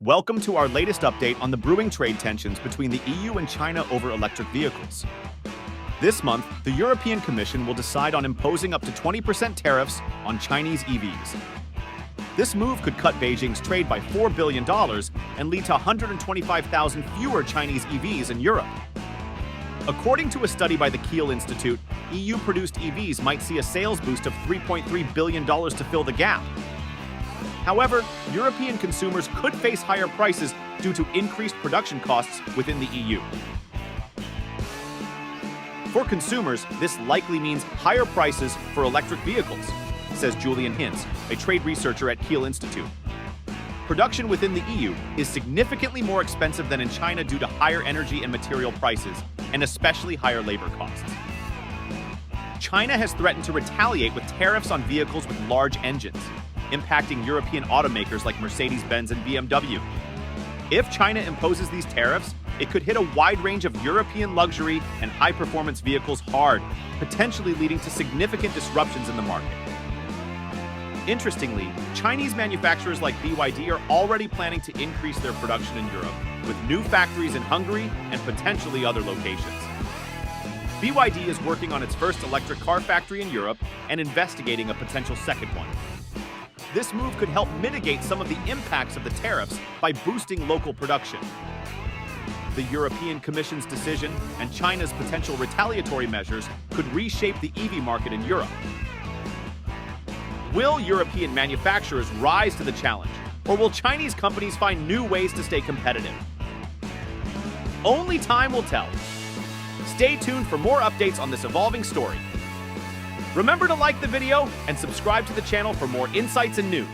Welcome to our latest update on the brewing trade tensions between the EU and China over electric vehicles. This month, the European Commission will decide on imposing up to 20% tariffs on Chinese EVs. This move could cut Beijing's trade by $4 billion and lead to 125,000 fewer Chinese EVs in Europe. According to a study by the Kiel Institute, EU-produced EVs might see a sales boost of $3.3 billion to fill the gap. However, European consumers could face higher prices due to increased production costs within the EU. For consumers, this likely means higher prices for electric vehicles, says Julian Hintz, a trade researcher at Kiel Institute. Production within the EU is significantly more expensive than in China due to higher energy and material prices, and especially higher labor costs. China has threatened to retaliate with tariffs on vehicles with large engines, impacting European automakers like Mercedes-Benz and BMW. If China imposes these tariffs, it could hit a wide range of European luxury and high-performance vehicles hard, potentially leading to significant disruptions in the market. Interestingly, Chinese manufacturers like BYD are already planning to increase their production in Europe, with new factories in Hungary and potentially other locations. BYD is working on its first electric car factory in Europe and investigating a potential second one. This move could help mitigate some of the impacts of the tariffs by boosting local production. The European Commission's decision and China's potential retaliatory measures could reshape the EV market in Europe. Will European manufacturers rise to the challenge, or will Chinese companies find new ways to stay competitive? Only time will tell. Stay tuned for more updates on this evolving story. Remember to like the video and subscribe to the channel for more insights and news.